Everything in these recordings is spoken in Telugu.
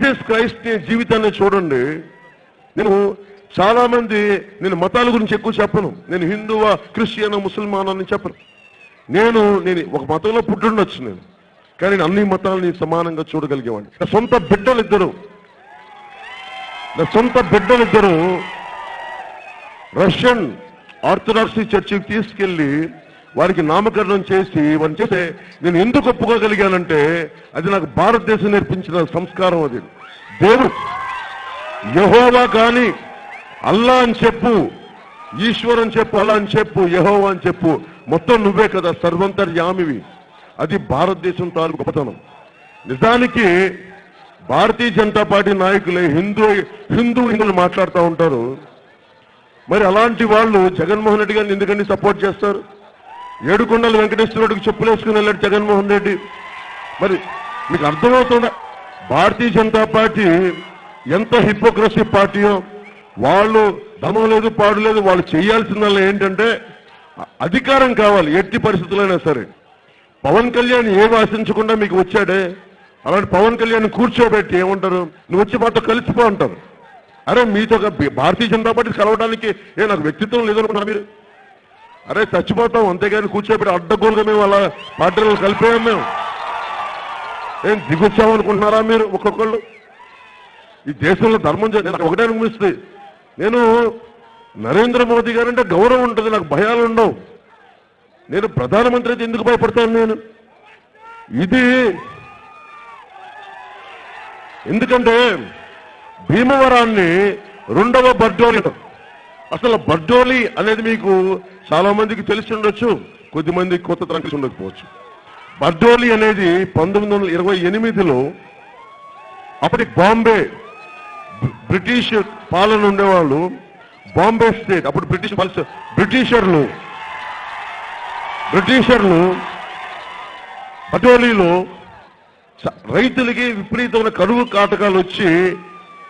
జీసస్ క్రైస్ట్ జీవితాన్ని చూడండి. నేను చాలా మంది, నేను మతాల గురించి ఎక్కువ చెప్పను. నేను హిందువా, క్రిస్టియన్, ముసల్మాన్ అని చెప్పను. నేను ఒక మతంలో పుట్టుండొచ్చు నేను, కానీ నేను అన్ని మతాలని సమానంగా చూడగలిగేవాడిని. నా సొంత బిడ్డలిద్దరు రష్యన్ ఆర్థడాక్సీ చర్చికి తీసుకెళ్లి వారికి నామకరణం చేసి వారిని చేస్తే నేను ఎందుకు ఒప్పుకోగలిగానంటే అది నాకు భారతదేశం నేర్పించిన సంస్కారం. అది దేవుడు యెహోవా కానీ అల్లా అని చెప్పు, ఈశ్వర్ అని చెప్పు, అల్లా అని చెప్పు, యెహోవా అని చెప్పు, మొత్తం నువ్వే కదా సర్వంతర్యామివి. అది భారతదేశం తాలూకు గొప్పతనం. నిజానికి భారతీయ జనతా పార్టీ నాయకులే హిందువులు మాట్లాడుతూ ఉంటారు. మరి అలాంటి వాళ్ళు జగన్మోహన్ రెడ్డి గారిని ఎందుకండి సపోర్ట్ చేస్తారు? ఏడుకొండల వెంకటేశ్వరుడికి చెప్పులేసుకుని వెళ్ళాడు జగన్మోహన్ రెడ్డి. మరి మీకు అర్థమవుతుందా భారతీయ జనతా పార్టీ ఎంత హిపోక్రసీ పార్టీయో? వాళ్ళు ధర్మం లేదు, పాడు లేదు, వాళ్ళు చేయాల్సిందల్లా ఏంటంటే అధికారం కావాలి ఎట్టి పరిస్థితులైనా సరే. పవన్ కళ్యాణ్ ఏం ఆశించకుండా మీకు వచ్చాడే, అలాంటి పవన్ కళ్యాణ్ కూర్చోబెట్టి ఏమంటారు, నువ్వు వచ్చి మాతో కలిసిపో అంటారు. అరే మీతో భారతీయ జనతా పార్టీ కలవడానికి నాకు వ్యక్తిత్వం లేదనుకున్నా మీరు? అరే చచ్చిపోతాం, అంతేగాని కూర్చోబెట్టి అడ్డగోలుగా మేము అలా పార్టీలు కలిపేయం. మేము ఏం దిగొచ్చామనుకుంటున్నారా మీరు? ఒక్కొక్కళ్ళు ఈ దేశంలో ధర్మం ఒకటే అనిపిస్తుంది. నేను నరేంద్ర మోదీ గారంటే గౌరవం ఉంటుంది, నాకు భయాలు ఉండవు. నేను ప్రధానమంత్రి అయితే ఎందుకు భయపడతాను నేను? ఇది ఎందుకంటే భీమవరాన్ని రెండవ బర్డోలి. అసలు బర్డోలి అనేది మీకు చాలా మందికి తెలిసి ఉండొచ్చు, కొద్దిమందికి కొత్త తరం తెలిసి ఉండకపోవచ్చు. బర్డోలి అనేది 1928లో అప్పటి బాంబే బ్రిటిష్ పాలన ఉండేవాళ్ళు. బాంబే స్టేట్ అప్పుడు బ్రిటిషర్లు బర్డోలీలో రైతులకి విపరీతమైన కరువు కాటకాలు వచ్చి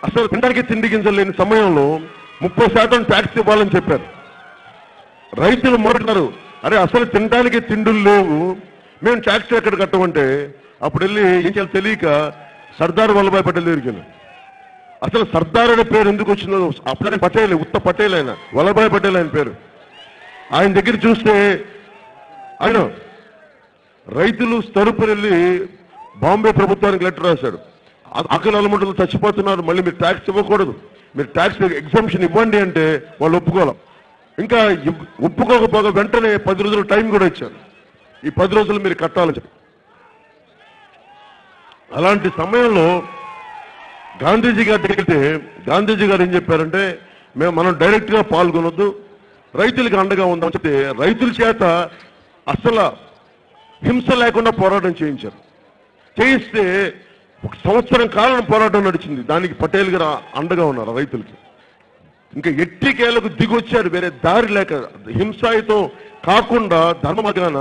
అసలు తినడానికి తిండి గింజలేని సమయంలో 30% ట్యాక్స్ ఇవ్వాలని చెప్పారు. రైతులు మొదలున్నారు, అరే అసలు తినడానికి తిండులు లేవు, మేము ట్యాక్స్ ఎక్కడ కట్టమంటే అప్పుడు వెళ్ళి ఏం చేయాలి తెలియక సర్దార్ వల్లభాయ్ పటేల్ దగ్గరికి వెళ్ళారు. అసలు సర్దార్ అనే పేరు ఎందుకు వచ్చిందో అప్పుడు పటేల్, ఉత్త పటేల్ ఆయన, వల్లభాయ్ పటేల్ ఆయన పేరు. ఆయన దగ్గర చూస్తే ఆయన రైతులు తరపున వెళ్ళి బాంబే ప్రభుత్వానికి లెటర్ రాశాడు. ఆకలి అలమటలు చచ్చిపోతున్నారు, మళ్ళీ మీరు ట్యాక్స్ ఇవ్వకూడదు, మీరు ట్యాక్స్ ఎగ్జంప్షన్ ఇవ్వండి అంటే వాళ్ళు ఒప్పుకోవాలి. ఇంకా ఒప్పుకోకపోగా వెంటనే 10 రోజులు టైం కూడా ఇచ్చారు, ఈ 10 రోజులు మీరు కట్టాలని చెప్పి. అలాంటి సమయంలో గాంధీజీ గారి దగ్గరికి గాంధీజీ గారు ఏం చెప్పారంటే మనం డైరెక్ట్ గా పాల్గొనొద్దు, రైతులకి అండగా ఉందని చెప్తే రైతుల చేత అసలు హింస లేకుండా పోరాటం చేయించారు. చేయిస్తే 1 సంవత్సరం కాలం పోరాటం నడిచింది. దానికి పటేల్ గారు అండగా ఉన్నారు రైతులకి. ఇంకా ఎట్టికేలకు దిగొచ్చారు, వేరే దారి లేక హింసాయుతం కాకుండా ధర్మ మార్గాన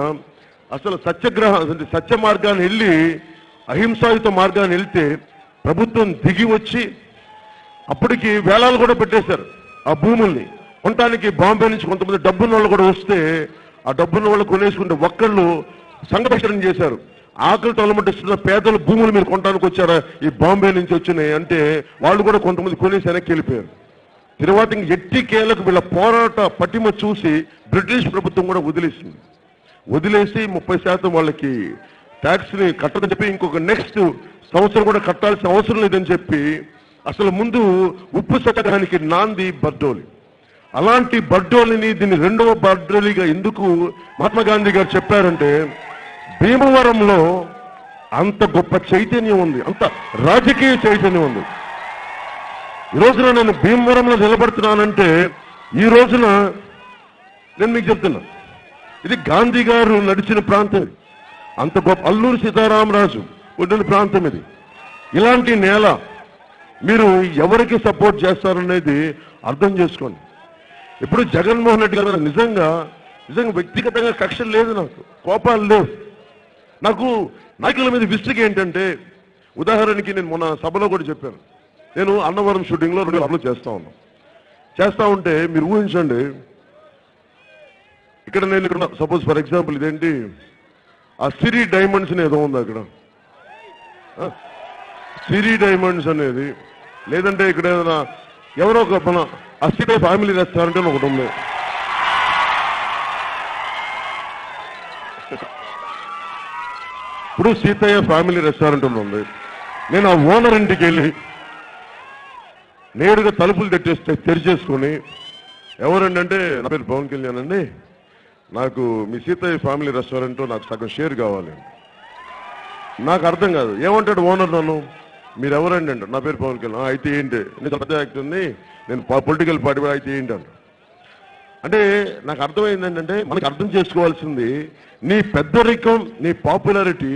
అసలు సత్య మార్గాన్ని వెళ్ళి అహింసాయుత మార్గాన్ని వెళ్తే ప్రభుత్వం దిగి వచ్చి అప్పటికి వేలాలు కూడా పెట్టేశారు. ఆ భూముల్ని కొనడానికి బాంబే నుంచి కొంతమంది డబ్బున్న వాళ్ళు కూడా వస్తే ఆ డబ్బున్న వాళ్ళు కొనేసుకుంటే ఒక్కళ్ళు సంఘపరిష్కరణ చేశారు. ఆకలితో అలమటిస్తున్న పేదల భూములు మీరు కొనడానికి వచ్చారా, ఈ బాంబే నుంచి వచ్చినాయి అంటే వాళ్ళు కూడా కొంతమంది కొనేసి వెనక్కి వెళ్ళిపోయారు. తర్వాత ఇంక ఎట్టికేలకు వీళ్ళ పోరాట పటిమ చూసి బ్రిటిష్ ప్రభుత్వం కూడా వదిలేసి 30% వాళ్ళకి ట్యాక్స్ ని కట్టదని చెప్పి ఇంకొక నెక్స్ట్ సంవత్సరం కూడా కట్టాల్సిన అవసరం లేదని చెప్పి అసలు ముందు ఉప్పు సత్యాగ్రహానికి నాంది బర్డోలి. అలాంటి బర్డోలిని దీన్ని రెండవ బర్డోలిగా ఎందుకు మహాత్మా గాంధీ గారు చెప్పారంటే భీమవరంలో అంత గొప్ప చైతన్యం ఉంది, అంత రాజకీయ చైతన్యం ఉంది. ఈ రోజున నేను భీమవరంలో నిలబడుతున్నానంటే ఈ రోజున నేను మీకు చెప్తున్నా, ఇది గాంధీ గారు నడిచిన ప్రాంతం, అంత గొప్ప అల్లూరి సీతారామరాజు ఉండిన ప్రాంతం ఇది. ఇలాంటి నేల మీరు ఎవరికి సపోర్ట్ చేస్తారనేది అర్థం చేసుకోండి. ఇప్పుడు జగన్మోహన్ రెడ్డి గారు నిజంగా వ్యక్తిగతంగా కక్షలు లేదు, నాకు కోపాలు లేవు. నాకు నాయకుల మీద విసుగు ఏంటంటే, ఉదాహరణకి నేను మొన్న సభలో కూడా చెప్పాను, నేను అన్నవరం షూటింగ్లో 2 అప్లోడ్ చేస్తా ఉంటే మీరు ఊహించండి, ఇక్కడ సపోజ్ ఫర్ ఎగ్జాంపుల్ ఇదేంటి ఆ సిరి డైమండ్స్ ఏదో ఉంది అక్కడ, సిరి డైమండ్స్ అనేది, లేదంటే ఇక్కడ ఏదైనా ఎవరో ఒక మన సీతయ్య ఫ్యామిలీ రెస్టారెంట్ అని ఒకటి ఉంది. ఇప్పుడు సీతయ్య ఫ్యామిలీ రెస్టారెంట్ ఉంది. నేను ఆ ఓనర్ ఇంటికి వెళ్ళి నేరుగా తలుపులు తెరిచేసుకొని, ఎవరండి అంటే, నా పేరు పవన్ కళ్యాణ్ అండి, నాకు మీ సీతయ్య ఫ్యామిలీ రెస్టారెంట్ నాకు సగం షేర్ కావాలి. నాకు అర్థం కాదు, ఏమంటాడు ఓనర్ నన్ను, మీరు ఎవరండి అంటారు. నా పేరు పవన్ కళ్యాణ్. అయితే ఏంటి, నేను పెద్ద యాక్టర్ ఉంది, నేను పొలిటికల్ పార్టీ, అయితే ఏంటి అంట. అంటే నాకు అర్థమైంది ఏంటంటే, మనకు అర్థం చేసుకోవాల్సింది, నీ పెద్దరికం, నీ పాపులారిటీ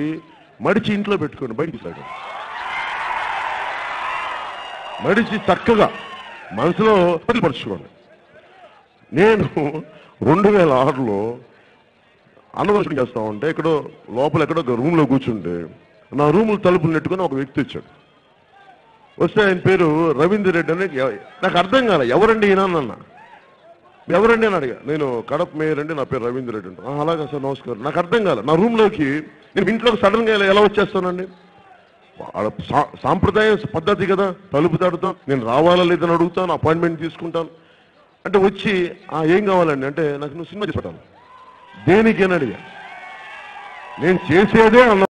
మడిచి ఇంట్లో పెట్టుకోండి, బయటికి సాగండి. మడిచి చక్కగా మనసులో పరుచుకోండి. నేను 2006లో అన్నదర్శనం చేస్తా ఉంటే, ఎక్కడో లోపల ఎక్కడో ఒక రూమ్లో కూర్చుంటే, నా రూములు తలుపులు నెట్టుకుని ఒక వ్యక్తి వచ్చాడు. వస్తే ఆయన పేరు రవీంద్ర రెడ్డి అని. నాకు అర్థం కాలే, ఎవరండి ఈయన అన్న. ఎవరండి అని అడిగా. నేను కడప మేయర్ అండి, నా పేరు రవీంద్ర రెడ్డి అంటే. అలాగా సార్, నమస్కారం. నాకు అర్థం కాలే. నా రూమ్లోకి నేను ఇంట్లోకి సడన్గా ఎలా వచ్చేస్తానండి? సాంప్రదాయ పద్ధతి కదా, తలుపు తడుతాం, నేను రావాలా లేదని అడుగుతాను, అపాయింట్మెంట్ తీసుకుంటాను. అంటే వచ్చి ఏం కావాలండి అంటే, నాకు నువ్వు సినిమా చేసి పెట్టాలి. దేనికి అని అడిగా. నేను చేసేదే అన్న